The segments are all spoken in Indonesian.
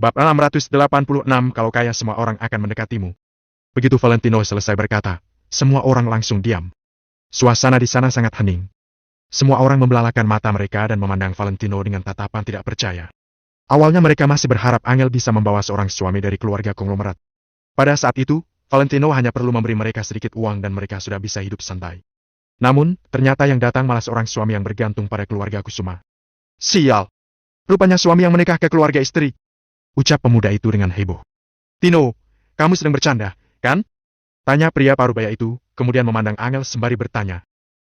Bab 686 Kalau kaya semua orang akan mendekatimu. Begitu Valentino selesai berkata, semua orang langsung diam. Suasana di sana sangat hening. Semua orang membelalakan mata mereka dan memandang Valentino dengan tatapan tidak percaya. Awalnya mereka masih berharap Angel bisa membawa seorang suami dari keluarga konglomerat. Pada saat itu, Valentino hanya perlu memberi mereka sedikit uang dan mereka sudah bisa hidup santai. Namun, ternyata yang datang malah seorang suami yang bergantung pada keluarga Kusuma. Sial! Rupanya suami yang menikah ke keluarga istri. Ucap pemuda itu dengan heboh. Tino, kamu sedang bercanda, kan? Tanya pria parubaya itu, kemudian memandang Angel sembari bertanya.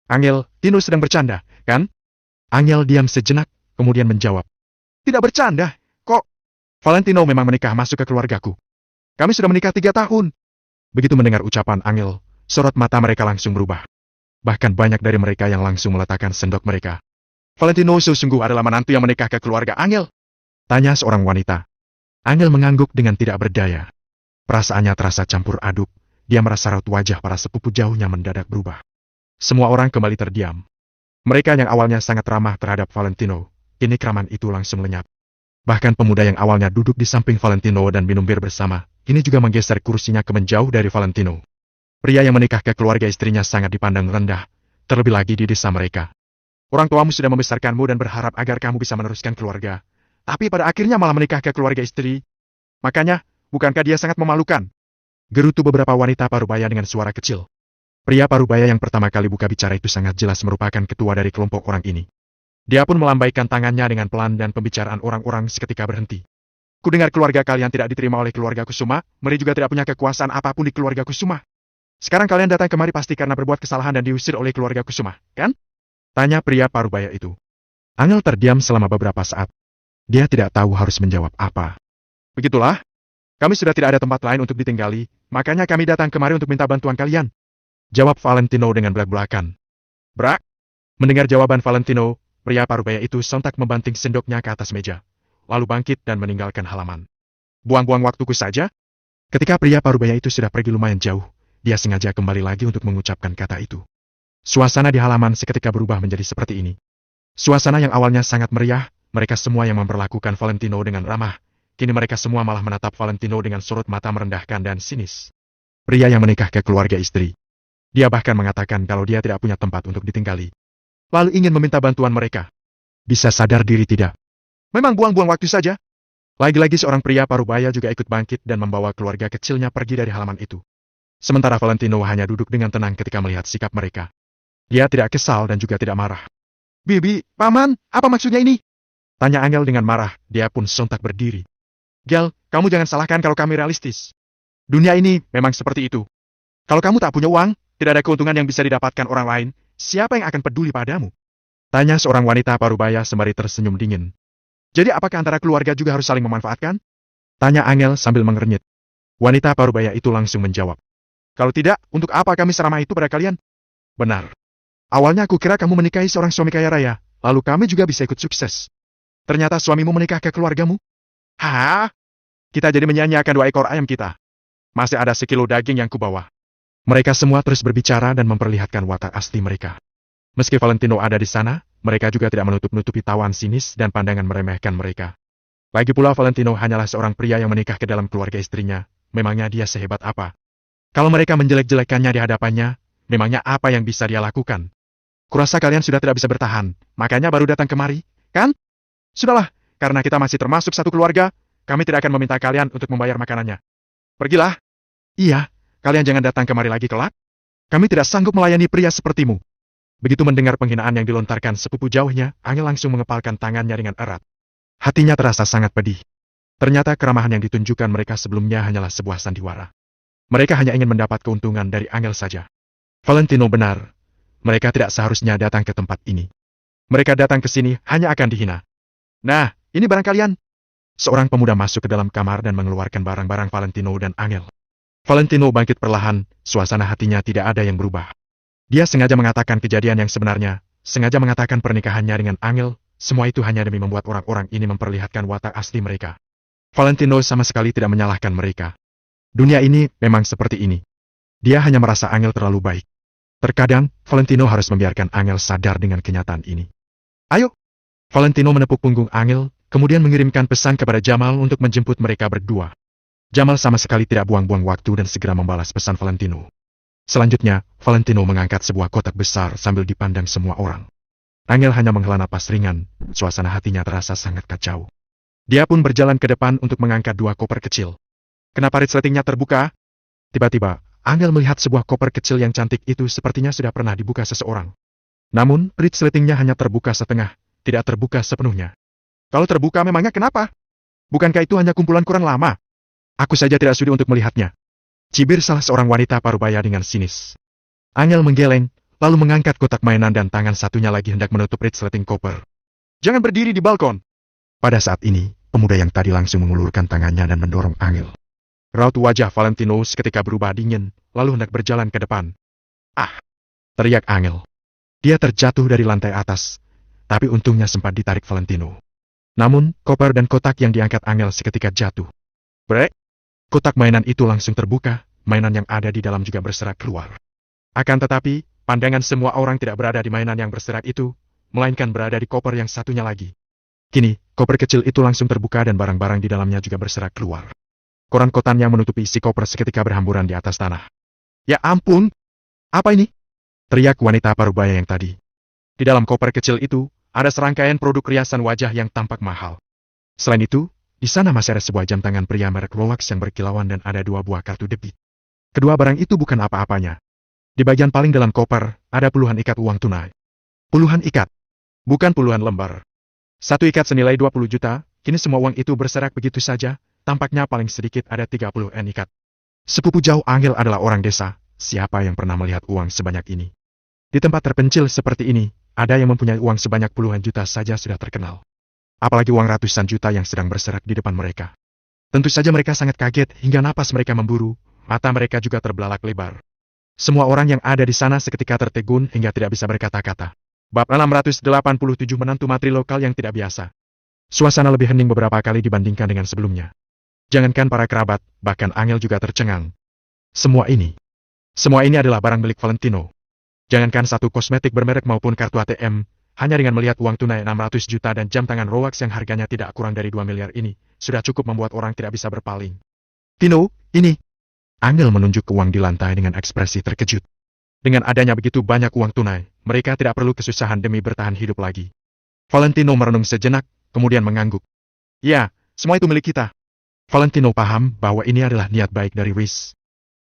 Angel, Tino sedang bercanda, kan? Angel diam sejenak, kemudian menjawab. Tidak bercanda, kok? Valentino memang menikah masuk ke keluargaku. Kami sudah menikah 3 tahun. Begitu mendengar ucapan Angel, sorot mata mereka langsung berubah. Bahkan banyak dari mereka yang langsung meletakkan sendok mereka. Valentino sungguh adalah menantu yang menikah ke keluarga Angel? Tanya seorang wanita. Angel mengangguk dengan tidak berdaya. Perasaannya terasa campur aduk. Dia merasa raut wajah para sepupu jauhnya mendadak berubah. Semua orang kembali terdiam. Mereka yang awalnya sangat ramah terhadap Valentino, kini keramaan itu langsung lenyap. Bahkan pemuda yang awalnya duduk di samping Valentino dan minum bir bersama, kini juga menggeser kursinya ke menjauh dari Valentino. Pria yang menikah ke keluarga istrinya sangat dipandang rendah, terlebih lagi di desa mereka. Orang tuamu sudah membesarkanmu dan berharap agar kamu bisa meneruskan keluarga. Tapi pada akhirnya malah menikah ke keluarga istri. Makanya, bukankah dia sangat memalukan? Gerutu beberapa wanita parubaya dengan suara kecil. Pria parubaya yang pertama kali buka bicara itu sangat jelas merupakan ketua dari kelompok orang ini. Dia pun melambaikan tangannya dengan pelan dan pembicaraan orang-orang seketika berhenti. Kudengar keluarga kalian tidak diterima oleh keluarga Kusuma, mereka juga tidak punya kekuasaan apapun di keluarga Kusuma. Sekarang kalian datang kemari pasti karena berbuat kesalahan dan diusir oleh keluarga Kusuma, kan? Tanya pria parubaya itu. Angel terdiam selama beberapa saat. Dia tidak tahu harus menjawab apa. Begitulah. Kami sudah tidak ada tempat lain untuk ditinggali, makanya kami datang kemari untuk minta bantuan kalian. Jawab Valentino dengan belak-belakan. Brak! Mendengar jawaban Valentino, pria parubaya itu sontak membanting sendoknya ke atas meja, lalu bangkit dan meninggalkan halaman. Buang-buang waktuku saja? Ketika pria parubaya itu sudah pergi lumayan jauh, dia sengaja kembali lagi untuk mengucapkan kata itu. Suasana di halaman seketika berubah menjadi seperti ini. Suasana yang awalnya sangat meriah, mereka semua yang memperlakukan Valentino dengan ramah, kini mereka semua malah menatap Valentino dengan sorot mata merendahkan dan sinis. Pria yang menikah ke keluarga istri. Dia bahkan mengatakan kalau dia tidak punya tempat untuk ditinggali. Lalu ingin meminta bantuan mereka. Bisa sadar diri tidak? Memang buang-buang waktu saja. Lagi-lagi seorang pria parubaya juga ikut bangkit dan membawa keluarga kecilnya pergi dari halaman itu. Sementara Valentino hanya duduk dengan tenang ketika melihat sikap mereka. Dia tidak kesal dan juga tidak marah. Bibi, paman, apa maksudnya ini? Tanya Angel dengan marah, dia pun sontak berdiri. Gel, kamu jangan salahkan kalau kami realistis. Dunia ini memang seperti itu. Kalau kamu tak punya uang, tidak ada keuntungan yang bisa didapatkan orang lain, siapa yang akan peduli padamu? Tanya seorang wanita parubaya sembari tersenyum dingin. Jadi apakah antara keluarga juga harus saling memanfaatkan? Tanya Angel sambil mengernyit. Wanita parubaya itu langsung menjawab. Kalau tidak, untuk apa kami seramah itu pada kalian? Benar. Awalnya aku kira kamu menikahi seorang suami kaya raya, lalu kami juga bisa ikut sukses. Ternyata suamimu menikah ke keluargamu? Hah? Kita jadi menyia-nyiakan 2 ekor ayam kita. Masih ada sekilo daging yang kubawa. Mereka semua terus berbicara dan memperlihatkan watak asli mereka. Meski Valentino ada di sana, mereka juga tidak menutup-nutupi tawan sinis dan pandangan meremehkan mereka. Lagi pula Valentino hanyalah seorang pria yang menikah ke dalam keluarga istrinya, memangnya dia sehebat apa? Kalau mereka menjelek-jelekannya di hadapannya, memangnya apa yang bisa dia lakukan? Kurasa kalian sudah tidak bisa bertahan, makanya baru datang kemari, kan? Sudahlah, karena kita masih termasuk satu keluarga, kami tidak akan meminta kalian untuk membayar makanannya. Pergilah. Iya, kalian jangan datang kemari lagi kelak. Kami tidak sanggup melayani pria sepertimu. Begitu mendengar penghinaan yang dilontarkan sepupu jauhnya, Angel langsung mengepalkan tangannya dengan erat. Hatinya terasa sangat pedih. Ternyata keramahan yang ditunjukkan mereka sebelumnya hanyalah sebuah sandiwara. Mereka hanya ingin mendapat keuntungan dari Angel saja. Valentino benar. Mereka tidak seharusnya datang ke tempat ini. Mereka datang ke sini hanya akan dihina. Nah, ini barang kalian. Seorang pemuda masuk ke dalam kamar dan mengeluarkan barang-barang Valentino dan Angel. Valentino bangkit perlahan, suasana hatinya tidak ada yang berubah. Dia sengaja mengatakan kejadian yang sebenarnya, sengaja mengatakan pernikahannya dengan Angel, semua itu hanya demi membuat orang-orang ini memperlihatkan watak asli mereka. Valentino sama sekali tidak menyalahkan mereka. Dunia ini memang seperti ini. Dia hanya merasa Angel terlalu baik. Terkadang, Valentino harus membiarkan Angel sadar dengan kenyataan ini. Ayo! Valentino menepuk punggung Angel, kemudian mengirimkan pesan kepada Jamal untuk menjemput mereka berdua. Jamal sama sekali tidak buang-buang waktu dan segera membalas pesan Valentino. Selanjutnya, Valentino mengangkat sebuah kotak besar sambil dipandang semua orang. Angel hanya menghela napas ringan, suasana hatinya terasa sangat kacau. Dia pun berjalan ke depan untuk mengangkat dua koper kecil. Kenapa resletingnya terbuka? Tiba-tiba, Angel melihat sebuah koper kecil yang cantik itu sepertinya sudah pernah dibuka seseorang. Namun, resletingnya hanya terbuka setengah, tidak terbuka sepenuhnya. Kalau terbuka memangnya kenapa? Bukankah itu hanya kumpulan koran lama? Aku saja tidak sudi untuk melihatnya. Cibir salah seorang wanita parubaya dengan sinis. Angel menggeleng, lalu mengangkat kotak mainan dan tangan satunya lagi hendak menutup resleting koper. Jangan berdiri di balkon. Pada saat ini, pemuda yang tadi langsung mengulurkan tangannya dan mendorong Angel. Raut wajah Valentino seketika berubah dingin, lalu hendak berjalan ke depan. Ah! Teriak Angel. Dia terjatuh dari lantai atas, tapi untungnya sempat ditarik Valentino. Namun, koper dan kotak yang diangkat Angel seketika jatuh. Brek! Kotak mainan itu langsung terbuka, mainan yang ada di dalam juga berserak keluar. Akan tetapi, pandangan semua orang tidak berada di mainan yang berserak itu, melainkan berada di koper yang satunya lagi. Kini, koper kecil itu langsung terbuka dan barang-barang di dalamnya juga berserak keluar. Koran-kotan yang menutupi isi koper seketika berhamburan di atas tanah. Ya ampun! Apa ini? Teriak wanita parubaya yang tadi. Di dalam koper kecil itu, ada serangkaian produk riasan wajah yang tampak mahal. Selain itu, di sana masih ada sebuah jam tangan pria merek Rolex yang berkilauan dan ada dua buah kartu debit. Kedua barang itu bukan apa-apanya. Di bagian paling dalam koper, ada puluhan ikat uang tunai. Puluhan ikat. Bukan puluhan lembar. Satu ikat senilai 20 juta, kini semua uang itu berserak begitu saja, tampaknya paling sedikit ada 30 ikat. Sepupu jauh Angel adalah orang desa, siapa yang pernah melihat uang sebanyak ini? Di tempat terpencil seperti ini, ada yang mempunyai uang sebanyak puluhan juta saja sudah terkenal. Apalagi uang ratusan juta yang sedang berserak di depan mereka. Tentu saja mereka sangat kaget hingga napas mereka memburu, mata mereka juga terbelalak lebar. Semua orang yang ada di sana seketika tertegun hingga tidak bisa berkata-kata. Bab 687 menantu matri lokal yang tidak biasa. Suasana lebih hening beberapa kali dibandingkan dengan sebelumnya. Jangankan para kerabat, bahkan Angel juga tercengang. Semua ini adalah barang milik Valentino. Jangankan satu kosmetik bermerek maupun kartu ATM, hanya dengan melihat uang tunai 600 juta dan jam tangan Rolex yang harganya tidak kurang dari 2 miliar ini, sudah cukup membuat orang tidak bisa berpaling. Tino, ini. Angel menunjuk ke uang di lantai dengan ekspresi terkejut. Dengan adanya begitu banyak uang tunai, mereka tidak perlu kesusahan demi bertahan hidup lagi. Valentino merenung sejenak, kemudian mengangguk. Ya, semua itu milik kita. Valentino paham bahwa ini adalah niat baik dari Riz.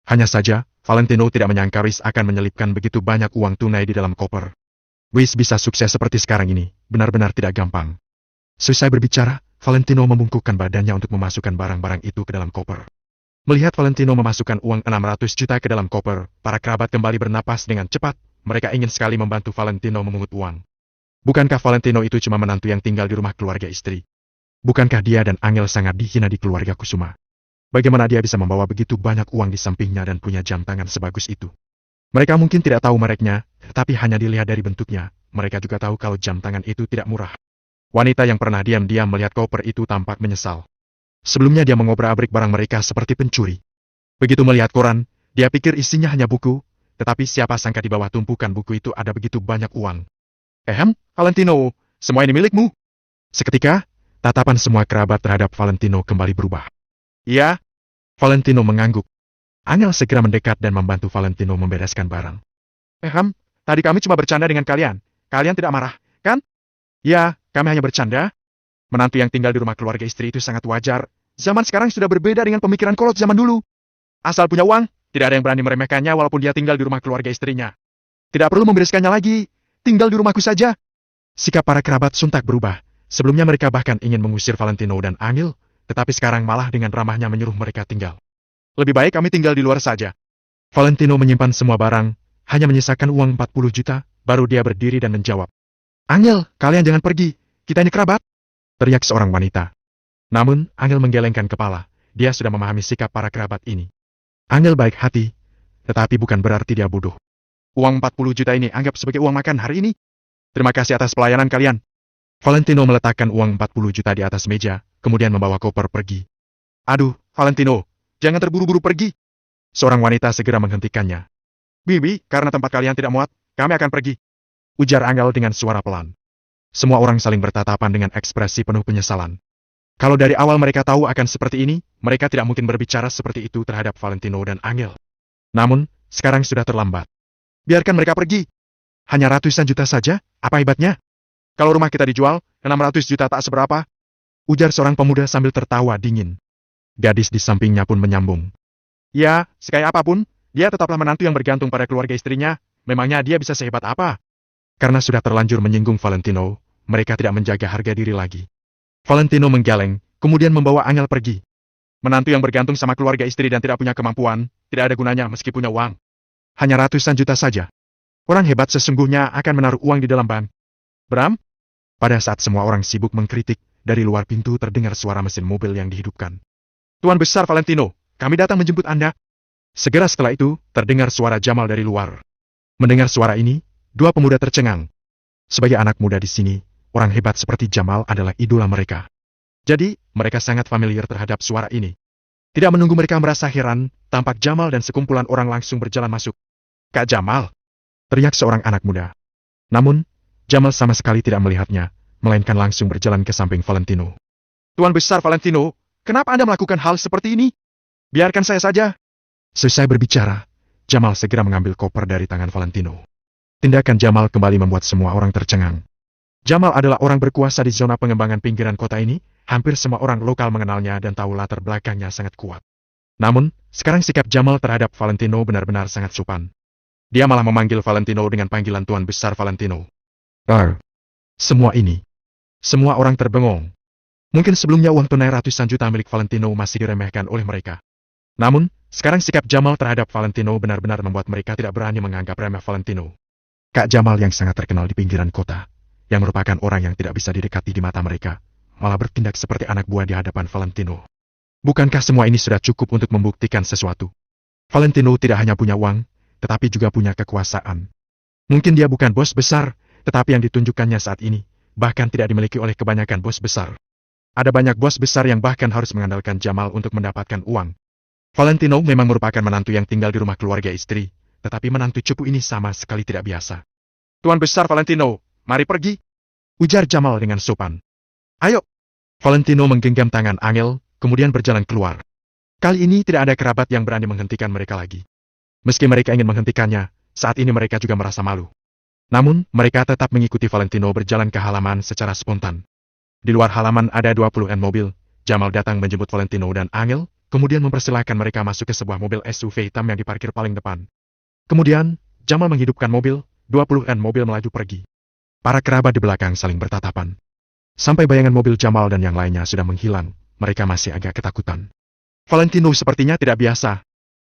Hanya saja, Valentino tidak menyangka Riz akan menyelipkan begitu banyak uang tunai di dalam koper. Riz bisa sukses seperti sekarang ini, benar-benar tidak gampang. Selesai berbicara, Valentino membungkukkan badannya untuk memasukkan barang-barang itu ke dalam koper. Melihat Valentino memasukkan uang 600 juta ke dalam koper, para kerabat kembali bernapas dengan cepat, mereka ingin sekali membantu Valentino memungut uang. Bukankah Valentino itu cuma menantu yang tinggal di rumah keluarga istri? Bukankah dia dan Angel sangat dihina di keluarga Kusuma? Bagaimana dia bisa membawa begitu banyak uang di sampingnya dan punya jam tangan sebagus itu? Mereka mungkin tidak tahu mereknya, tapi hanya dilihat dari bentuknya, mereka juga tahu kalau jam tangan itu tidak murah. Wanita yang pernah diam-diam melihat koper itu tampak menyesal. Sebelumnya dia mengobrak-abrik barang mereka seperti pencuri. Begitu melihat koran, dia pikir isinya hanya buku, tetapi siapa sangka di bawah tumpukan buku itu ada begitu banyak uang. Valentino, semua ini milikmu. Seketika, tatapan semua kerabat terhadap Valentino kembali berubah. Iya, Valentino mengangguk. Angel segera mendekat dan membantu Valentino membereskan barang. Tadi kami cuma bercanda dengan kalian. Kalian tidak marah, kan? Ya, kami hanya bercanda. Menantu yang tinggal di rumah keluarga istri itu sangat wajar. Zaman sekarang sudah berbeda dengan pemikiran kolot zaman dulu. Asal punya uang, tidak ada yang berani meremehkannya walaupun dia tinggal di rumah keluarga istrinya. Tidak perlu membereskannya lagi. Tinggal di rumahku saja. Sikap para kerabat sontak berubah. Sebelumnya mereka bahkan ingin mengusir Valentino dan Angel, tetapi sekarang malah dengan ramahnya menyuruh mereka tinggal. Lebih baik kami tinggal di luar saja. Valentino menyimpan semua barang, hanya menyisakan uang 40 juta, baru dia berdiri dan menjawab. Angel, kalian jangan pergi, kita ini kerabat. Teriak seorang wanita. Namun, Angel menggelengkan kepala, dia sudah memahami sikap para kerabat ini. Angel baik hati, tetapi bukan berarti dia bodoh. Uang 40 juta ini anggap sebagai uang makan hari ini. Terima kasih atas pelayanan kalian. Valentino meletakkan uang 40 juta di atas meja, kemudian membawa koper pergi. Aduh, Valentino. Jangan terburu-buru pergi. Seorang wanita segera menghentikannya. Bibi, karena tempat kalian tidak muat, kami akan pergi. Ujar Angel dengan suara pelan. Semua orang saling bertatapan dengan ekspresi penuh penyesalan. Kalau dari awal mereka tahu akan seperti ini, mereka tidak mungkin berbicara seperti itu terhadap Valentino dan Angel. Namun, sekarang sudah terlambat. Biarkan mereka pergi. Hanya ratusan juta saja, apa hebatnya? Kalau rumah kita dijual, 600 juta tak seberapa. Ujar seorang pemuda sambil tertawa dingin. Gadis di sampingnya pun menyambung. Ya, sekaya apapun, dia tetaplah menantu yang bergantung pada keluarga istrinya. Memangnya dia bisa sehebat apa? Karena sudah terlanjur menyinggung Valentino, mereka tidak menjaga harga diri lagi. Valentino menggeleng, kemudian membawa Angel pergi. Menantu yang bergantung sama keluarga istri dan tidak punya kemampuan, tidak ada gunanya meski punya uang. Hanya ratusan juta saja. Orang hebat sesungguhnya akan menaruh uang di dalam bank. Bram? Pada saat semua orang sibuk mengkritik, dari luar pintu terdengar suara mesin mobil yang dihidupkan. Tuan Besar Valentino, kami datang menjemput Anda. Segera setelah itu, terdengar suara Jamal dari luar. Mendengar suara ini, dua pemuda tercengang. Sebagai anak muda di sini, orang hebat seperti Jamal adalah idola mereka. Jadi, mereka sangat familiar terhadap suara ini. Tidak menunggu mereka merasa heran, tampak Jamal dan sekumpulan orang langsung berjalan masuk. Kak Jamal, teriak seorang anak muda. Namun, Jamal sama sekali tidak melihatnya, melainkan langsung berjalan ke samping Valentino. Tuan Besar Valentino, kenapa Anda melakukan hal seperti ini? Biarkan saya saja. Selesai berbicara, Jamal segera mengambil koper dari tangan Valentino. Tindakan Jamal kembali membuat semua orang tercengang. Jamal adalah orang berkuasa di zona pengembangan pinggiran kota ini, hampir semua orang lokal mengenalnya dan tahu latar belakangnya sangat kuat. Namun, sekarang sikap Jamal terhadap Valentino benar-benar sangat sopan. Dia malah memanggil Valentino dengan panggilan Tuan Besar Valentino. Semua orang terbengong. Mungkin sebelumnya uang tunai ratusan juta milik Valentino masih diremehkan oleh mereka. Namun, sekarang sikap Jamal terhadap Valentino benar-benar membuat mereka tidak berani menganggap remeh Valentino. Kak Jamal yang sangat terkenal di pinggiran kota, yang merupakan orang yang tidak bisa didekati di mata mereka, malah bertindak seperti anak buah di hadapan Valentino. Bukankah semua ini sudah cukup untuk membuktikan sesuatu? Valentino tidak hanya punya uang, tetapi juga punya kekuasaan. Mungkin dia bukan bos besar, tetapi yang ditunjukkannya saat ini, bahkan tidak dimiliki oleh kebanyakan bos besar. Ada banyak bos besar yang bahkan harus mengandalkan Jamal untuk mendapatkan uang. Valentino memang merupakan menantu yang tinggal di rumah keluarga istri, tetapi menantu cupu ini sama sekali tidak biasa. Tuan Besar Valentino, mari pergi, ujar Jamal dengan sopan. Ayo. Valentino menggenggam tangan Angel, kemudian berjalan keluar. Kali ini tidak ada kerabat yang berani menghentikan mereka lagi. Meski mereka ingin menghentikannya, saat ini mereka juga merasa malu. Namun, mereka tetap mengikuti Valentino berjalan ke halaman secara spontan. Di luar halaman ada 20-an mobil. Jamal datang menjemput Valentino dan Angel, kemudian mempersilahkan mereka masuk ke sebuah mobil SUV hitam yang diparkir paling depan. Kemudian, Jamal menghidupkan mobil, 20-an mobil melaju pergi. Para kerabat di belakang saling bertatapan. Sampai bayangan mobil Jamal dan yang lainnya sudah menghilang, mereka masih agak ketakutan. Valentino sepertinya tidak biasa.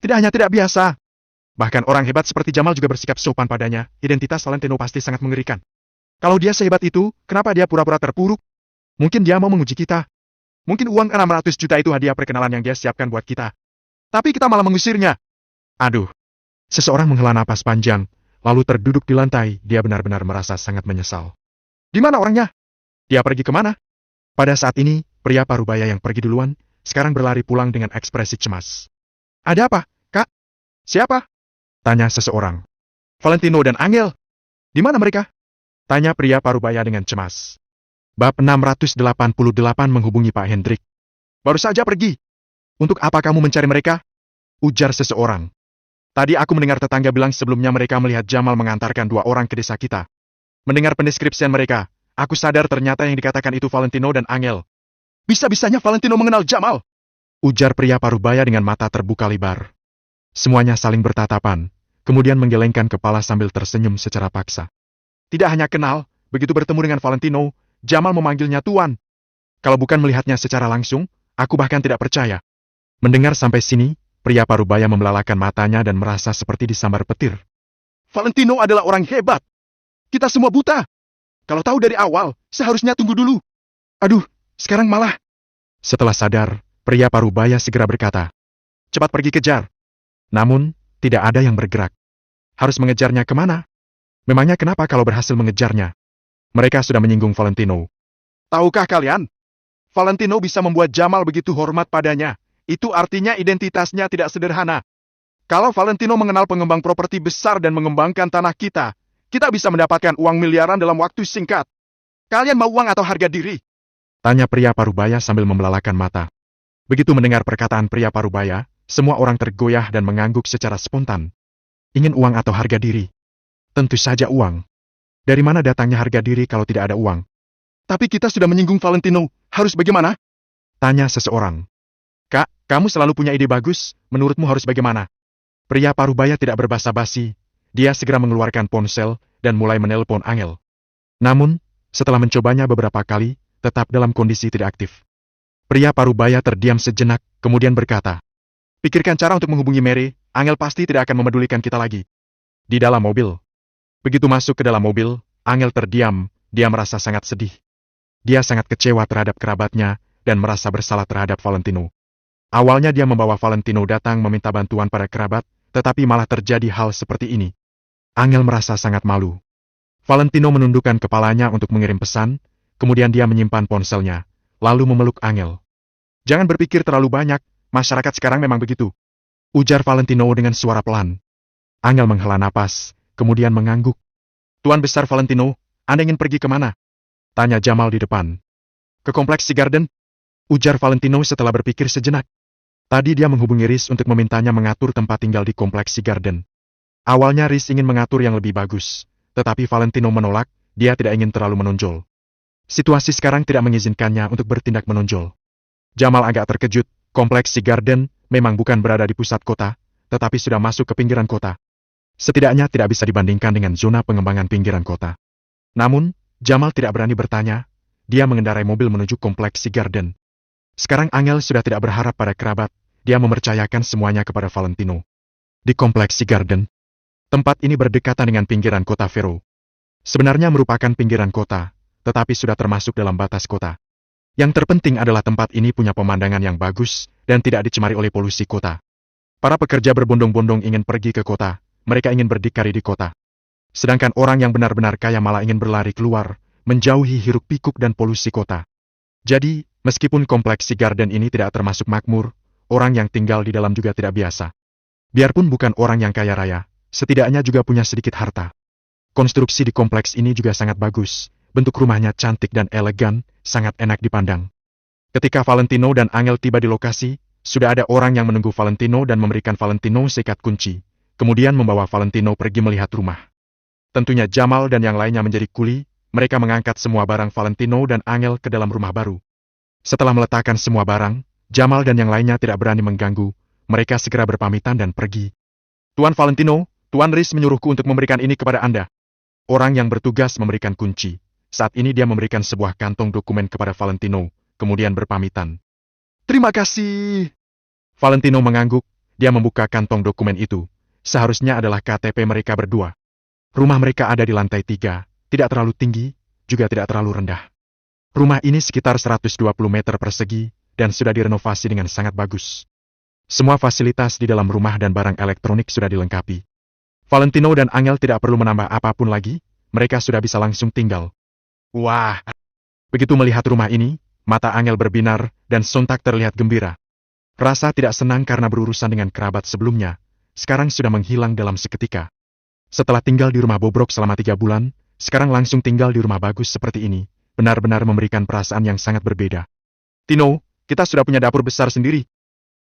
Tidak hanya tidak biasa. Bahkan orang hebat seperti Jamal juga bersikap sopan padanya, identitas Valentino pasti sangat mengerikan. Kalau dia sehebat itu, kenapa dia pura-pura terpuruk? Mungkin dia mau menguji kita. Mungkin uang 600 juta itu hadiah perkenalan yang dia siapkan buat kita. Tapi kita malah mengusirnya. Aduh. Seseorang menghela napas panjang, lalu terduduk di lantai, dia benar-benar merasa sangat menyesal. Di mana orangnya? Dia pergi kemana? Pada saat ini, pria parubaya yang pergi duluan, sekarang berlari pulang dengan ekspresi cemas. Ada apa, Kak? Siapa? Tanya seseorang. Valentino dan Angel. Di mana mereka? Tanya pria parubaya dengan cemas. Bab 688 menghubungi Pak Hendrik. Baru saja pergi. Untuk apa kamu mencari mereka? Ujar seseorang. Tadi aku mendengar tetangga bilang sebelumnya mereka melihat Jamal mengantarkan 2 orang ke desa kita. Mendengar pendeskripsian mereka, aku sadar ternyata yang dikatakan itu Valentino dan Angel. Bisa-bisanya Valentino mengenal Jamal. Ujar pria parubaya dengan mata terbuka lebar. Semuanya saling bertatapan, kemudian menggelengkan kepala sambil tersenyum secara paksa. Tidak hanya kenal, begitu bertemu dengan Valentino, Jamal memanggilnya Tuan. Kalau bukan melihatnya secara langsung, aku bahkan tidak percaya. Mendengar sampai sini, pria parubaya membelalakan matanya dan merasa seperti disambar petir. Valentino adalah orang hebat. Kita semua buta. Kalau tahu dari awal, seharusnya tunggu dulu. Aduh, sekarang malah. Setelah sadar, pria parubaya segera berkata, cepat pergi kejar. Namun, tidak ada yang bergerak. Harus mengejarnya kemana? Memangnya kenapa kalau berhasil mengejarnya? Mereka sudah menyinggung Valentino. Tahukah kalian? Valentino bisa membuat Jamal begitu hormat padanya. Itu artinya identitasnya tidak sederhana. Kalau Valentino mengenal pengembang properti besar dan mengembangkan tanah kita, kita bisa mendapatkan uang miliaran dalam waktu singkat. Kalian mau uang atau harga diri? Tanya pria parubaya sambil membelalakan mata. Begitu mendengar perkataan pria parubaya, semua orang tergoyah dan mengangguk secara spontan. Ingin uang atau harga diri? Tentu saja uang. Dari mana datangnya harga diri kalau tidak ada uang? Tapi kita sudah menyinggung Valentino, harus bagaimana? Tanya seseorang. Kak, kamu selalu punya ide bagus, menurutmu harus bagaimana? Pria parubaya tidak berbasa-basi, dia segera mengeluarkan ponsel dan mulai menelpon Angel. Namun, setelah mencobanya beberapa kali, tetap dalam kondisi tidak aktif. Pria parubaya terdiam sejenak, kemudian berkata, pikirkan cara untuk menghubungi Mary, Angel pasti tidak akan memedulikan kita lagi. Di dalam mobil. Begitu masuk ke dalam mobil, Angel terdiam, dia merasa sangat sedih. Dia sangat kecewa terhadap kerabatnya, dan merasa bersalah terhadap Valentino. Awalnya dia membawa Valentino datang meminta bantuan pada kerabat, tetapi malah terjadi hal seperti ini. Angel merasa sangat malu. Valentino menundukkan kepalanya untuk mengirim pesan, kemudian dia menyimpan ponselnya, lalu memeluk Angel. Jangan berpikir terlalu banyak, masyarakat sekarang memang begitu. Ujar Valentino dengan suara pelan. Angel menghela napas, kemudian mengangguk. Tuan Besar Valentino, Anda ingin pergi kemana? Tanya Jamal di depan. Ke kompleks Sea Garden? Ujar Valentino setelah berpikir sejenak. Tadi dia menghubungi Riz untuk memintanya mengatur tempat tinggal di kompleks Sea Garden. Awalnya Riz ingin mengatur yang lebih bagus, tetapi Valentino menolak, dia tidak ingin terlalu menonjol. Situasi sekarang tidak mengizinkannya untuk bertindak menonjol. Jamal agak terkejut, kompleks Sea Garden memang bukan berada di pusat kota, tetapi sudah masuk ke pinggiran kota. Setidaknya tidak bisa dibandingkan dengan zona pengembangan pinggiran kota. Namun, Jamal tidak berani bertanya, dia mengendarai mobil menuju kompleks Sea Garden. Sekarang Angel sudah tidak berharap pada kerabat, dia mempercayakan semuanya kepada Valentino. Di kompleks Sea Garden, tempat ini berdekatan dengan pinggiran kota Vero. Sebenarnya merupakan pinggiran kota, tetapi sudah termasuk dalam batas kota. Yang terpenting adalah tempat ini punya pemandangan yang bagus, dan tidak dicemari oleh polusi kota. Para pekerja berbondong-bondong ingin pergi ke kota, mereka ingin berdikari di kota. Sedangkan orang yang benar-benar kaya malah ingin berlari keluar, menjauhi hiruk-pikuk dan polusi kota. Jadi, meskipun kompleks Sea Garden ini tidak termasuk makmur, orang yang tinggal di dalam juga tidak biasa. Biarpun bukan orang yang kaya raya, setidaknya juga punya sedikit harta. Konstruksi di kompleks ini juga sangat bagus, bentuk rumahnya cantik dan elegan, sangat enak dipandang. Ketika Valentino dan Angel tiba di lokasi, sudah ada orang yang menunggu Valentino dan memberikan Valentino seikat kunci, kemudian membawa Valentino pergi melihat rumah. Tentunya Jamal dan yang lainnya menjadi kuli, mereka mengangkat semua barang Valentino dan Angel ke dalam rumah baru. Setelah meletakkan semua barang, Jamal dan yang lainnya tidak berani mengganggu, mereka segera berpamitan dan pergi. Tuan Valentino, Tuan Riz menyuruhku untuk memberikan ini kepada Anda. Orang yang bertugas memberikan kunci. Saat ini dia memberikan sebuah kantong dokumen kepada Valentino, kemudian berpamitan. Terima kasih. Valentino mengangguk, dia membuka kantong dokumen itu. Seharusnya adalah KTP mereka berdua. Rumah mereka ada di lantai 3, tidak terlalu tinggi, juga tidak terlalu rendah. Rumah ini sekitar 120 meter persegi, dan sudah direnovasi dengan sangat bagus. Semua fasilitas di dalam rumah dan barang elektronik sudah dilengkapi. Valentino dan Angel tidak perlu menambah apapun lagi, mereka sudah bisa langsung tinggal. Wah! Begitu melihat rumah ini, mata Angel berbinar, dan sontak terlihat gembira. Rasa tidak senang karena berurusan dengan kerabat sebelumnya, sekarang sudah menghilang dalam seketika. Setelah tinggal di rumah bobrok selama 3 bulan, sekarang langsung tinggal di rumah bagus seperti ini, benar-benar memberikan perasaan yang sangat berbeda. Tino, kita sudah punya dapur besar sendiri.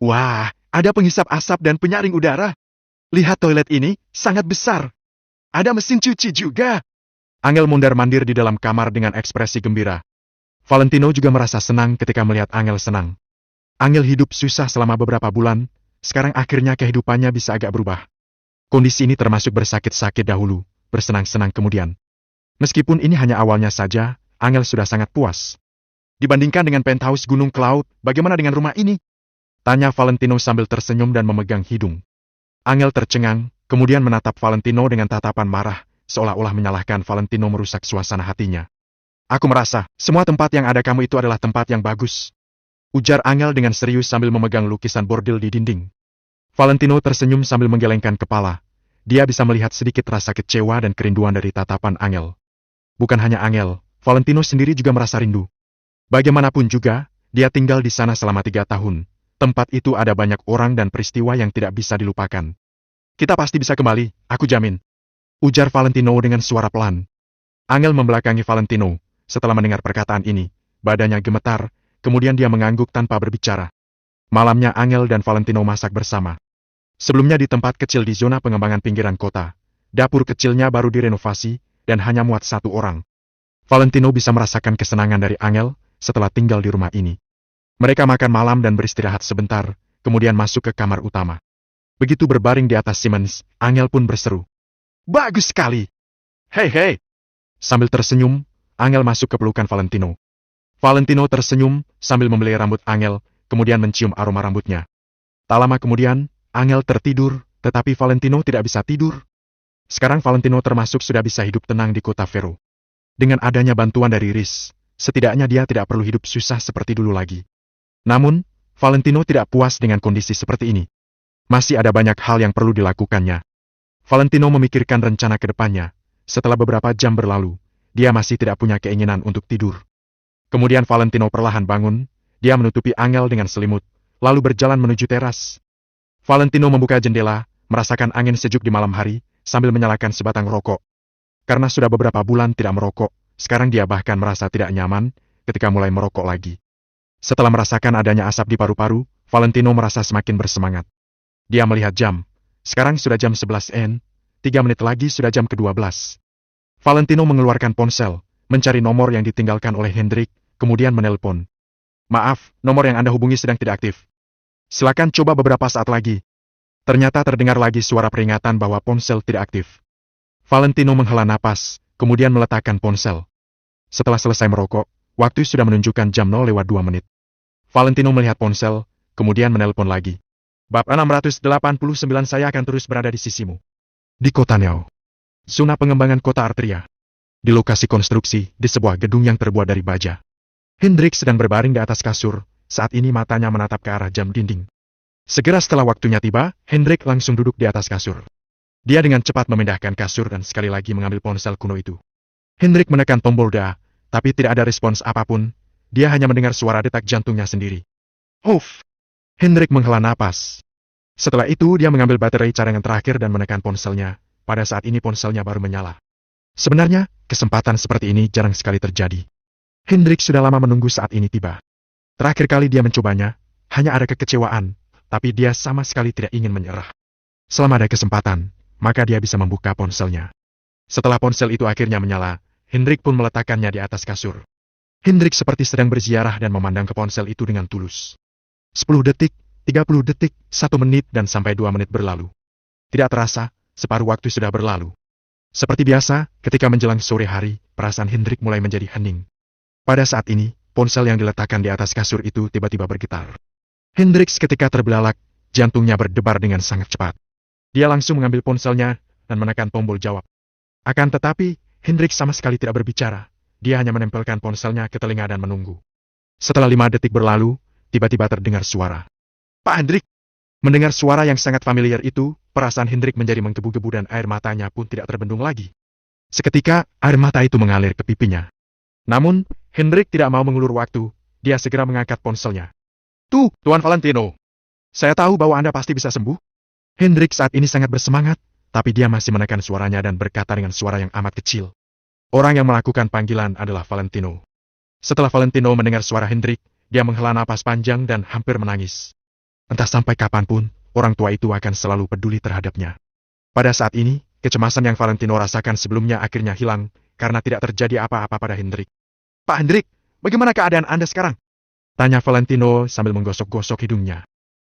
Wah, ada penghisap asap dan penyaring udara. Lihat toilet ini, sangat besar. Ada mesin cuci juga. Angel mondar-mandir di dalam kamar dengan ekspresi gembira. Valentino juga merasa senang ketika melihat Angel senang. Angel hidup susah selama beberapa bulan, sekarang akhirnya kehidupannya bisa agak berubah. Kondisi ini termasuk bersakit-sakit dahulu, bersenang-senang kemudian. Meskipun ini hanya awalnya saja, Angel sudah sangat puas. Dibandingkan dengan penthouse Gunung Cloud, bagaimana dengan rumah ini? Tanya Valentino sambil tersenyum dan memegang hidung. Angel tercengang, kemudian menatap Valentino dengan tatapan marah, seolah-olah menyalahkan Valentino merusak suasana hatinya. Aku merasa, semua tempat yang ada kamu itu adalah tempat yang bagus. Ujar Angel dengan serius sambil memegang lukisan bordil di dinding. Valentino tersenyum sambil menggelengkan kepala. Dia bisa melihat sedikit rasa kecewa dan kerinduan dari tatapan Angel. Bukan hanya Angel, Valentino sendiri juga merasa rindu. Bagaimanapun juga, dia tinggal di sana selama 3 tahun. Tempat itu ada banyak orang dan peristiwa yang tidak bisa dilupakan. Kita pasti bisa kembali, aku jamin. Ujar Valentino dengan suara pelan. Angel membelakangi Valentino, Setelah mendengar perkataan ini, badannya gemetar, kemudian dia mengangguk tanpa berbicara. Malamnya Angel dan Valentino masak bersama. Sebelumnya di tempat kecil di zona pengembangan pinggiran kota, dapur kecilnya baru direnovasi dan hanya muat 1 orang. Valentino bisa merasakan kesenangan dari Angel setelah tinggal di rumah ini. Mereka makan malam dan beristirahat sebentar, kemudian masuk ke kamar utama. Begitu berbaring di atas Siemens, Angel pun berseru. Bagus sekali. Hei. Sambil tersenyum, Angel masuk ke pelukan Valentino. Valentino tersenyum sambil membelai rambut Angel, kemudian mencium aroma rambutnya. Tak lama kemudian, Angel tertidur, tetapi Valentino tidak bisa tidur. Sekarang Valentino termasuk sudah bisa hidup tenang di kota Vero. Dengan adanya bantuan dari Riz, setidaknya dia tidak perlu hidup susah seperti dulu lagi. Namun, Valentino tidak puas dengan kondisi seperti ini. Masih ada banyak hal yang perlu dilakukannya. Valentino memikirkan rencana ke depannya. Setelah beberapa jam berlalu, dia masih tidak punya keinginan untuk tidur. Kemudian Valentino perlahan bangun, dia menutupi Angel dengan selimut, lalu berjalan menuju teras. Valentino membuka jendela, merasakan angin sejuk di malam hari, sambil menyalakan sebatang rokok. Karena sudah beberapa bulan tidak merokok, sekarang dia bahkan merasa tidak nyaman ketika mulai merokok lagi. Setelah merasakan adanya asap di paru-paru, Valentino merasa semakin bersemangat. Dia melihat jam. Sekarang sudah jam 11 n, 3 menit lagi sudah jam ke-12. Valentino mengeluarkan ponsel, mencari nomor yang ditinggalkan oleh Hendrik, kemudian menelpon. Maaf, nomor yang Anda hubungi sedang tidak aktif. Silakan coba beberapa saat lagi. Ternyata terdengar lagi suara peringatan bahwa ponsel tidak aktif. Valentino menghela napas, kemudian meletakkan ponsel. Setelah selesai merokok, waktu sudah menunjukkan jam 0:02 Valentino melihat ponsel, kemudian menelpon lagi. Bab 689 saya akan terus berada di sisimu. Di kota Neo. Zona pengembangan kota Arteria. Di lokasi konstruksi, di sebuah gedung yang terbuat dari baja. Hendrik sedang berbaring di atas kasur, saat ini matanya menatap ke arah jam dinding. Segera setelah waktunya tiba, Hendrik langsung duduk di atas kasur. Dia dengan cepat memindahkan kasur dan sekali lagi mengambil ponsel kuno itu. Hendrik menekan tombol "da", tapi tidak ada respons apapun, dia hanya mendengar suara detak jantungnya sendiri. Huff! Hendrik menghela napas. Setelah itu dia mengambil baterai cadangan terakhir dan menekan ponselnya. Pada saat ini ponselnya baru menyala. Sebenarnya, kesempatan seperti ini jarang sekali terjadi. Hendrik sudah lama menunggu saat ini tiba. Terakhir kali dia mencobanya, hanya ada kekecewaan, tapi dia sama sekali tidak ingin menyerah. Selama ada kesempatan, maka dia bisa membuka ponselnya. Setelah ponsel itu akhirnya menyala, Hendrik pun meletakkannya di atas kasur. Hendrik seperti sedang berziarah dan memandang ke ponsel itu dengan tulus. 10 detik, 30 detik, 1 menit dan sampai 2 menit berlalu. Tidak terasa, separuh waktu sudah berlalu. Seperti biasa, ketika menjelang sore hari, perasaan Hendrik mulai menjadi hening. Pada saat ini, ponsel yang diletakkan di atas kasur itu tiba-tiba bergetar. Hendrik seketika terbelalak, jantungnya berdebar dengan sangat cepat. Dia langsung mengambil ponselnya dan menekan tombol jawab. Akan tetapi, Hendrik sama sekali tidak berbicara. Dia hanya menempelkan ponselnya ke telinga dan menunggu. Setelah 5 detik berlalu, tiba-tiba terdengar suara. Pak Hendrik! Mendengar suara yang sangat familiar itu, perasaan Hendrik menjadi menggebu-gebu dan air matanya pun tidak terbendung lagi. Seketika, air mata itu mengalir ke pipinya. Namun, Hendrik tidak mau mengulur waktu, dia segera mengangkat ponselnya. Tuh, Tuan Valentino! Saya tahu bahwa Anda pasti bisa sembuh. Hendrik saat ini sangat bersemangat, tapi dia masih menekan suaranya dan berkata dengan suara yang amat kecil. Orang yang melakukan panggilan adalah Valentino. Setelah Valentino mendengar suara Hendrik, dia menghela napas panjang dan hampir menangis. Entah sampai kapanpun, orang tua itu akan selalu peduli terhadapnya. Pada saat ini, kecemasan yang Valentino rasakan sebelumnya akhirnya hilang, karena tidak terjadi apa-apa pada Hendrik. Pak Hendrik, bagaimana keadaan Anda sekarang? Tanya Valentino sambil menggosok-gosok hidungnya.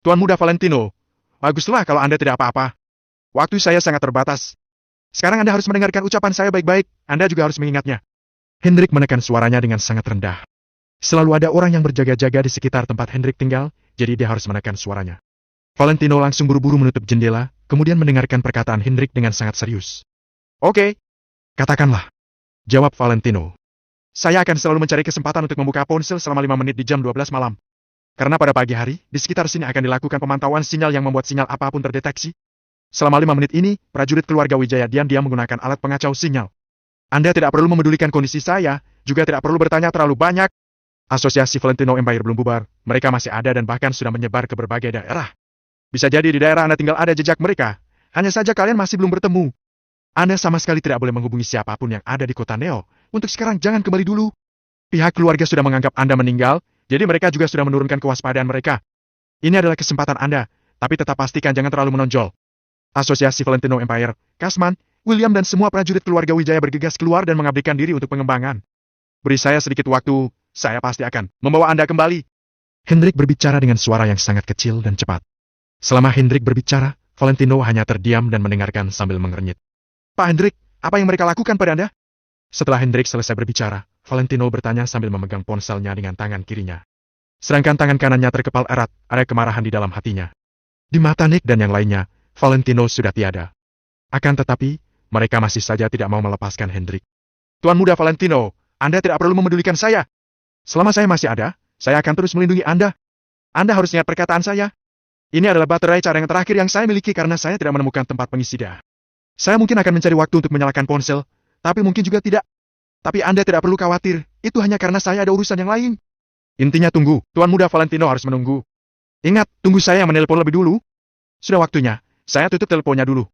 Tuan muda Valentino, baguslah kalau Anda tidak apa-apa. Waktu saya sangat terbatas. Sekarang Anda harus mendengarkan ucapan saya baik-baik, Anda juga harus mengingatnya. Hendrik menekan suaranya dengan sangat rendah. Selalu ada orang yang berjaga-jaga di sekitar tempat Hendrik tinggal, jadi dia harus menekan suaranya. Valentino langsung buru-buru menutup jendela, kemudian mendengarkan perkataan Hendrik dengan sangat serius. Oke, katakanlah. Jawab Valentino. Saya akan selalu mencari kesempatan untuk membuka ponsel selama 5 menit di jam 12 malam. Karena pada pagi hari, di sekitar sini akan dilakukan pemantauan sinyal yang membuat sinyal apapun terdeteksi. Selama 5 menit ini, prajurit keluarga Wijaya diam-diam menggunakan alat pengacau sinyal. Anda tidak perlu memedulikan kondisi saya, juga tidak perlu bertanya terlalu banyak. Asosiasi Valentino Empire belum bubar, mereka masih ada dan bahkan sudah menyebar ke berbagai daerah. Bisa jadi di daerah Anda tinggal ada jejak mereka, hanya saja kalian masih belum bertemu. Anda sama sekali tidak boleh menghubungi siapapun yang ada di kota Neo, untuk sekarang jangan kembali dulu. Pihak keluarga sudah menganggap Anda meninggal, jadi mereka juga sudah menurunkan kewaspadaan mereka. Ini adalah kesempatan Anda, tapi tetap pastikan jangan terlalu menonjol. Asosiasi Valentino Empire, Kasman, William dan semua prajurit keluarga Wijaya bergegas keluar dan mengabdikan diri untuk pengembangan. Beri saya sedikit waktu, saya pasti akan membawa Anda kembali. Hendrik berbicara dengan suara yang sangat kecil dan cepat. Selama Hendrik berbicara, Valentino hanya terdiam dan mendengarkan sambil mengernyit. Pak Hendrik, apa yang mereka lakukan pada Anda? Setelah Hendrik selesai berbicara, Valentino bertanya sambil memegang ponselnya dengan tangan kirinya. Sedangkan tangan kanannya terkepal erat, ada kemarahan di dalam hatinya. Di mata Nick dan yang lainnya, Valentino sudah tiada. Akan tetapi, mereka masih saja tidak mau melepaskan Hendrik. Tuan Muda Valentino, Anda tidak perlu memedulikan saya. Selama saya masih ada, saya akan terus melindungi Anda. Anda harus ingat perkataan saya. Ini adalah baterai cadangan terakhir yang saya miliki karena saya tidak menemukan tempat pengisi daya. Saya mungkin akan mencari waktu untuk menyalakan ponsel, tapi mungkin juga tidak. Tapi Anda tidak perlu khawatir, itu hanya karena saya ada urusan yang lain. Intinya tunggu, Tuan Muda Valentino harus menunggu. Ingat, tunggu saya menelpon lebih dulu. Sudah waktunya, saya tutup teleponnya dulu.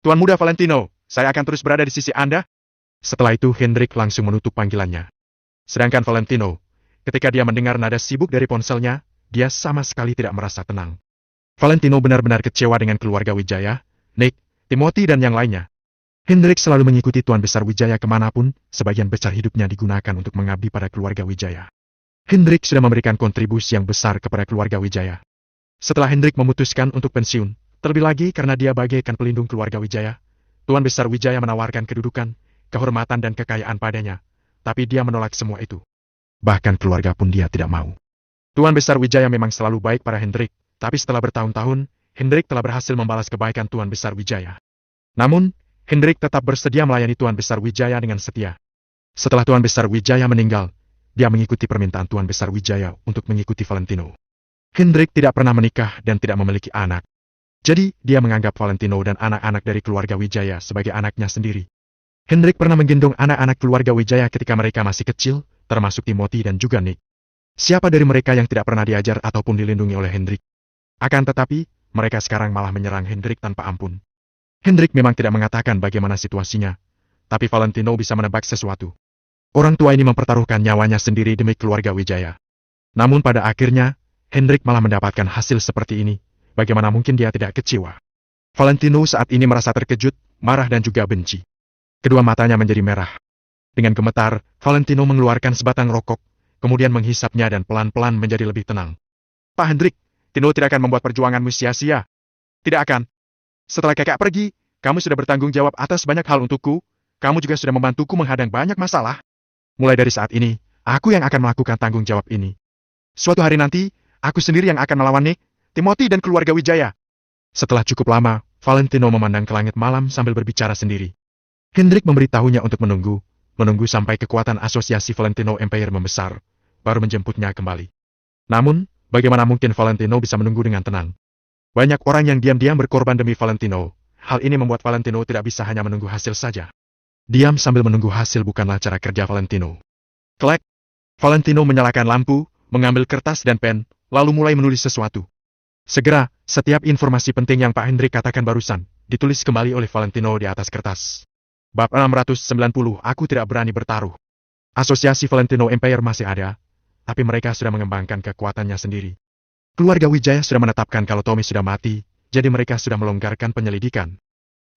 Tuan Muda Valentino, saya akan terus berada di sisi Anda. Setelah itu Hendrik langsung menutup panggilannya. Sedangkan Valentino, ketika dia mendengar nada sibuk dari ponselnya, dia sama sekali tidak merasa tenang. Valentino benar-benar kecewa dengan keluarga Wijaya, Nick, Timothy dan yang lainnya. Hendrik selalu mengikuti Tuan Besar Wijaya kemanapun, sebagian besar hidupnya digunakan untuk mengabdi pada keluarga Wijaya. Hendrik sudah memberikan kontribusi yang besar kepada keluarga Wijaya. Setelah Hendrik memutuskan untuk pensiun, terlebih lagi karena dia bagaikan pelindung keluarga Wijaya, Tuan Besar Wijaya menawarkan kedudukan, kehormatan dan kekayaan padanya, tapi dia menolak semua itu. Bahkan keluarga pun dia tidak mau. Tuan Besar Wijaya memang selalu baik pada Hendrik, tapi setelah bertahun-tahun, Hendrik telah berhasil membalas kebaikan Tuan Besar Wijaya. Namun, Hendrik tetap bersedia melayani Tuan Besar Wijaya dengan setia. Setelah Tuan Besar Wijaya meninggal, dia mengikuti permintaan Tuan Besar Wijaya untuk mengikuti Valentino. Hendrik tidak pernah menikah dan tidak memiliki anak. Jadi, dia menganggap Valentino dan anak-anak dari keluarga Wijaya sebagai anaknya sendiri. Hendrik pernah menggendong anak-anak keluarga Wijaya ketika mereka masih kecil, termasuk Timothy dan juga Nick. Siapa dari mereka yang tidak pernah diajar ataupun dilindungi oleh Hendrik? Akan tetapi, mereka sekarang malah menyerang Hendrik tanpa ampun. Hendrik memang tidak mengatakan bagaimana situasinya, tapi Valentino bisa menebak sesuatu. Orang tua ini mempertaruhkan nyawanya sendiri demi keluarga Wijaya. Namun pada akhirnya, Hendrik malah mendapatkan hasil seperti ini. Bagaimana mungkin dia tidak kecewa? Valentino saat ini merasa terkejut, marah dan juga benci. Kedua matanya menjadi merah. Dengan gemetar, Valentino mengeluarkan sebatang rokok, kemudian menghisapnya dan pelan-pelan menjadi lebih tenang. Pak Hendrik, Tino tidak akan membuat perjuanganmu sia-sia. Tidak akan. Setelah kakak pergi, kamu sudah bertanggung jawab atas banyak hal untukku, kamu juga sudah membantuku menghadang banyak masalah. Mulai dari saat ini, aku yang akan melakukan tanggung jawab ini. Suatu hari nanti, aku sendiri yang akan melawan Nick, Timothy dan keluarga Wijaya. Setelah cukup lama, Valentino memandang ke langit malam sambil berbicara sendiri. Hendrik memberitahunya untuk menunggu sampai kekuatan asosiasi Valentino Empire membesar, baru menjemputnya kembali. Namun, bagaimana mungkin Valentino bisa menunggu dengan tenang? Banyak orang yang diam-diam berkorban demi Valentino. Hal ini membuat Valentino tidak bisa hanya menunggu hasil saja. Diam sambil menunggu hasil bukanlah cara kerja Valentino. Klek! Valentino menyalakan lampu, mengambil kertas dan pen, lalu mulai menulis sesuatu. Segera, setiap informasi penting yang Pak Hendrik katakan barusan, ditulis kembali oleh Valentino di atas kertas. Bab 690, aku tidak berani bertaruh. Asosiasi Valentino Empire masih ada, tapi mereka sudah mengembangkan kekuatannya sendiri. Keluarga Wijaya sudah menetapkan kalau Tommy sudah mati, jadi mereka sudah melonggarkan penyelidikan.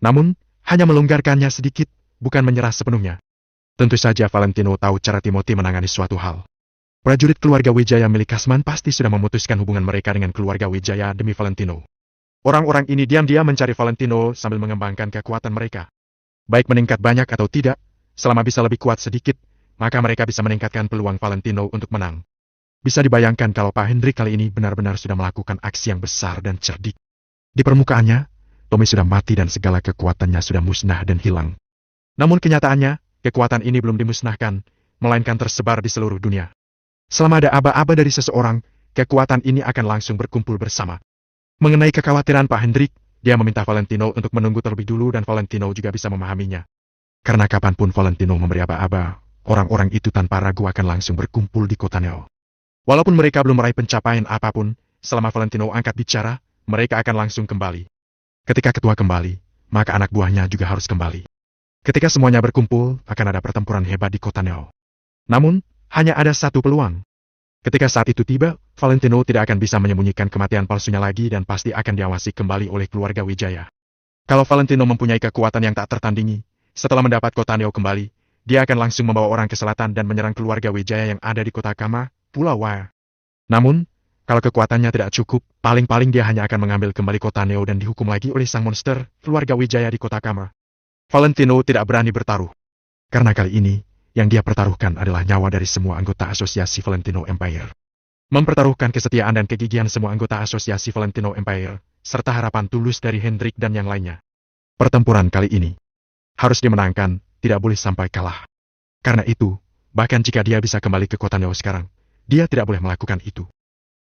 Namun, hanya melonggarkannya sedikit, bukan menyerah sepenuhnya. Tentu saja Valentino tahu cara Timothy menangani suatu hal. Prajurit keluarga Wijaya milik Kasman pasti sudah memutuskan hubungan mereka dengan keluarga Wijaya demi Valentino. Orang-orang ini diam-diam mencari Valentino sambil mengembangkan kekuatan mereka. Baik meningkat banyak atau tidak, selama bisa lebih kuat sedikit, maka mereka bisa meningkatkan peluang Valentino untuk menang. Bisa dibayangkan kalau Pak Hendrik kali ini benar-benar sudah melakukan aksi yang besar dan cerdik. Di permukaannya, Tommy sudah mati dan segala kekuatannya sudah musnah dan hilang. Namun kenyataannya, kekuatan ini belum dimusnahkan, melainkan tersebar di seluruh dunia. Selama ada aba-aba dari seseorang, kekuatan ini akan langsung berkumpul bersama. Mengenai kekhawatiran Pak Hendrik, dia meminta Valentino untuk menunggu terlebih dulu dan Valentino juga bisa memahaminya. Karena kapanpun Valentino memberi aba-aba, orang-orang itu tanpa ragu akan langsung berkumpul di kota Neo. Walaupun mereka belum meraih pencapaian apapun, selama Valentino angkat bicara, mereka akan langsung kembali. Ketika ketua kembali, maka anak buahnya juga harus kembali. Ketika semuanya berkumpul, akan ada pertempuran hebat di kota Neo. Namun, Hanya ada satu peluang. Ketika saat itu tiba, Valentino tidak akan bisa menyembunyikan kematian palsunya lagi dan pasti akan diawasi kembali oleh keluarga Wijaya. Kalau Valentino mempunyai kekuatan yang tak tertandingi, setelah mendapat kota Neo kembali, dia akan langsung membawa orang ke selatan dan menyerang keluarga Wijaya yang ada di kota Kama, Pulau Wire. Namun, kalau kekuatannya tidak cukup, paling-paling dia hanya akan mengambil kembali kota Neo dan dihukum lagi oleh sang monster, keluarga Wijaya di kota Kama. Valentino tidak berani bertaruh. Karena kali ini, yang dia pertaruhkan adalah nyawa dari semua anggota asosiasi Valentino Empire. Mempertaruhkan kesetiaan dan kegigihan semua anggota asosiasi Valentino Empire, serta harapan tulus dari Hendrik dan yang lainnya. Pertempuran kali ini harus dimenangkan, tidak boleh sampai kalah. Karena itu, bahkan jika dia bisa kembali ke kota Neo sekarang, dia tidak boleh melakukan itu.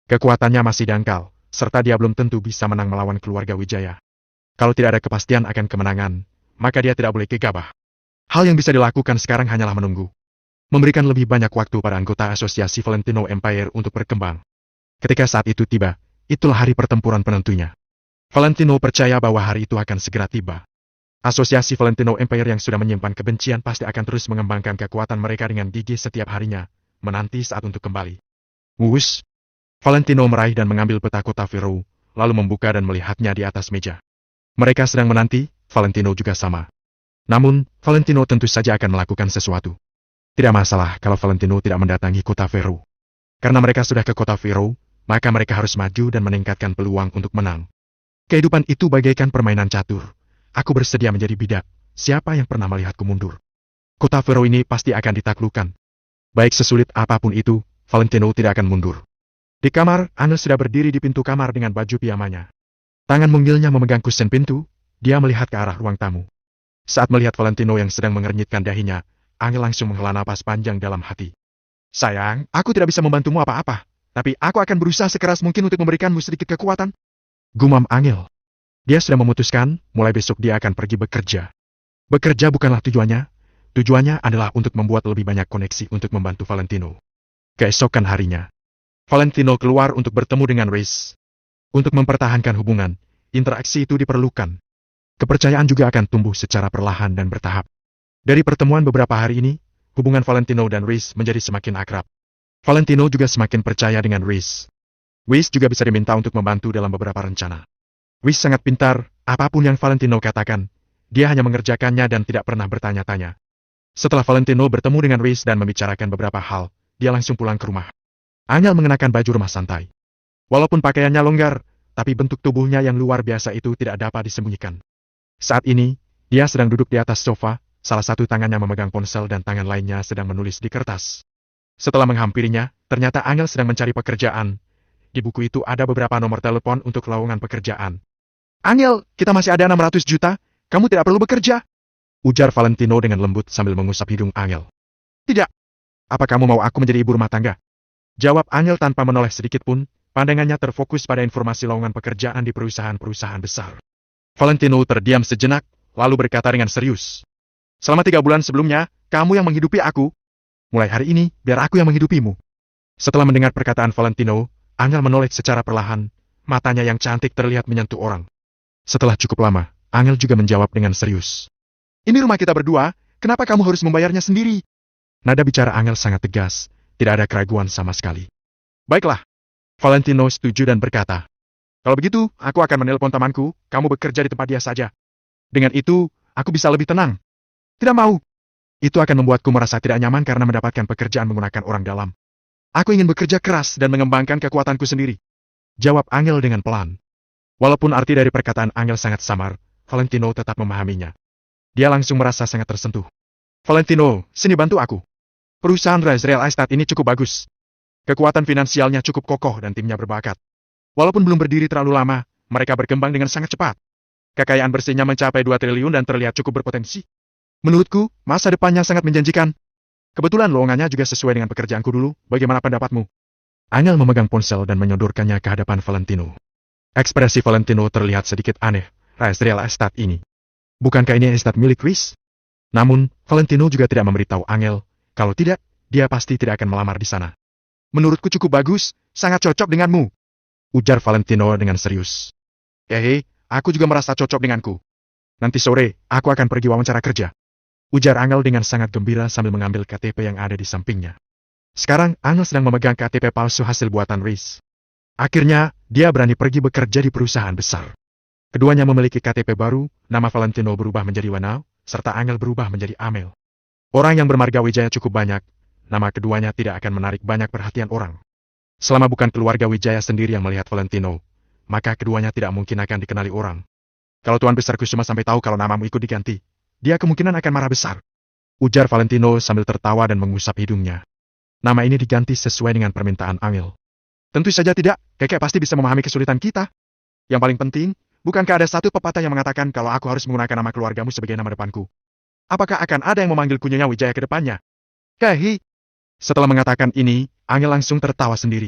Kekuatannya masih dangkal, serta dia belum tentu bisa menang melawan keluarga Wijaya. Kalau tidak ada kepastian akan kemenangan, maka dia tidak boleh gegabah. Hal yang bisa dilakukan sekarang hanyalah menunggu. Memberikan lebih banyak waktu pada anggota asosiasi Valentino Empire untuk berkembang. Ketika saat itu tiba, itulah hari pertempuran penentunya. Valentino percaya bahwa hari itu akan segera tiba. Asosiasi Valentino Empire yang sudah menyimpan kebencian pasti akan terus mengembangkan kekuatan mereka dengan gigih setiap harinya, menanti saat untuk kembali. Wush! Valentino meraih dan mengambil peta kota Vero, lalu membuka dan melihatnya di atas meja. Mereka sedang menanti, Valentino juga sama. Namun, Valentino tentu saja akan melakukan sesuatu. Tidak masalah kalau Valentino tidak mendatangi kota Vero. Karena mereka sudah ke kota Vero, maka mereka harus maju dan meningkatkan peluang untuk menang. Kehidupan itu bagaikan permainan catur. Aku bersedia menjadi bidak. Siapa yang pernah melihatku mundur? Kota Vero ini pasti akan ditaklukkan. Baik sesulit apapun itu, Valentino tidak akan mundur. Di kamar, Angel sudah berdiri di pintu kamar dengan baju piyamanya. Tangan mungilnya memegang kusen pintu, dia melihat ke arah ruang tamu. Saat melihat Valentino yang sedang mengernyitkan dahinya, Angel langsung menghela napas panjang dalam hati. Sayang, aku tidak bisa membantumu apa-apa, tapi aku akan berusaha sekeras mungkin untuk memberikanmu sedikit kekuatan. Gumam Angel. Dia sudah memutuskan, mulai besok dia akan pergi bekerja. Bekerja bukanlah tujuannya. Tujuannya adalah untuk membuat lebih banyak koneksi untuk membantu Valentino. Keesokan harinya, Valentino keluar untuk bertemu dengan Reis. Untuk mempertahankan hubungan, interaksi itu diperlukan. Kepercayaan juga akan tumbuh secara perlahan dan bertahap. Dari pertemuan beberapa hari ini, hubungan Valentino dan Reis menjadi semakin akrab. Valentino juga semakin percaya dengan Reis. Reis juga bisa diminta untuk membantu dalam beberapa rencana. Reis sangat pintar, apapun yang Valentino katakan, dia hanya mengerjakannya dan tidak pernah bertanya-tanya. Setelah Valentino bertemu dengan Reis dan membicarakan beberapa hal, dia langsung pulang ke rumah. Angel mengenakan baju rumah santai. Walaupun pakaiannya longgar, tapi bentuk tubuhnya yang luar biasa itu tidak dapat disembunyikan. Saat ini, dia sedang duduk di atas sofa, salah satu tangannya memegang ponsel dan tangan lainnya sedang menulis di kertas. Setelah menghampirinya, ternyata Angel sedang mencari pekerjaan. Di buku itu ada beberapa nomor telepon untuk lowongan pekerjaan. Angel, kita masih ada 600 juta, kamu tidak perlu bekerja. Ujar Valentino dengan lembut sambil mengusap hidung Angel. Tidak. Apa kamu mau aku menjadi ibu rumah tangga? Jawab Angel tanpa menoleh sedikit pun, pandangannya terfokus pada informasi lowongan pekerjaan di perusahaan-perusahaan besar. Valentino terdiam sejenak, lalu berkata dengan serius. Selama 3 bulan sebelumnya, kamu yang menghidupi aku. Mulai hari ini, biar aku yang menghidupimu. Setelah mendengar perkataan Valentino, Angel menoleh secara perlahan, matanya yang cantik terlihat menyentuh orang. Setelah cukup lama, Angel juga menjawab dengan serius. Ini rumah kita berdua, kenapa kamu harus membayarnya sendiri? Nada bicara Angel sangat tegas, tidak ada keraguan sama sekali. Baiklah. Valentino setuju dan berkata. Kalau begitu, aku akan menelpon temanku, kamu bekerja di tempat dia saja. Dengan itu, aku bisa lebih tenang. Tidak mau. Itu akan membuatku merasa tidak nyaman karena mendapatkan pekerjaan menggunakan orang dalam. Aku ingin bekerja keras dan mengembangkan kekuatanku sendiri. Jawab Angel dengan pelan. Walaupun arti dari perkataan Angel sangat samar, Valentino tetap memahaminya. Dia langsung merasa sangat tersentuh. Valentino, sini bantu aku. Perusahaan Rise Real Estate ini cukup bagus. Kekuatan finansialnya cukup kokoh dan timnya berbakat. Walaupun belum berdiri terlalu lama, mereka berkembang dengan sangat cepat. Kekayaan bersihnya mencapai 2 triliun dan terlihat cukup berpotensi. Menurutku, masa depannya sangat menjanjikan. Kebetulan lowongannya juga sesuai dengan pekerjaanku dulu, bagaimana pendapatmu? Angel memegang ponsel dan menyodorkannya ke hadapan Valentino. Ekspresi Valentino terlihat sedikit aneh, Rise Real Estate ini. Bukankah ini estate milik Chris? Namun, Valentino juga tidak memberitahu Angel, kalau tidak, dia pasti tidak akan melamar di sana. Menurutku cukup bagus, sangat cocok denganmu. Ujar Valentino dengan serius. Aku juga merasa cocok denganku. Nanti sore, aku akan pergi wawancara kerja. Ujar Angel dengan sangat gembira sambil mengambil KTP yang ada di sampingnya. Sekarang Angel sedang memegang KTP palsu hasil buatan Riz. Akhirnya, dia berani pergi bekerja di perusahaan besar. Keduanya memiliki KTP baru, nama Valentino berubah menjadi Wanao, serta Angel berubah menjadi Amel. Orang yang bermarga Wijaya cukup banyak, nama keduanya tidak akan menarik banyak perhatian orang. Selama bukan keluarga Wijaya sendiri yang melihat Valentino, maka keduanya tidak mungkin akan dikenali orang. Kalau Tuan Besar Kusuma sampai tahu kalau namamu ikut diganti, dia kemungkinan akan marah besar. Ujar Valentino sambil tertawa dan mengusap hidungnya. Nama ini diganti sesuai dengan permintaan Angel. Tentu saja tidak, Kakek pasti bisa memahami kesulitan kita. Yang paling penting, bukankah ada satu pepatah yang mengatakan kalau aku harus menggunakan nama keluargamu sebagai nama depanku? Apakah akan ada yang memanggilku Nyonya Wijaya ke depannya? Kahi. Setelah mengatakan ini, Angel langsung tertawa sendiri.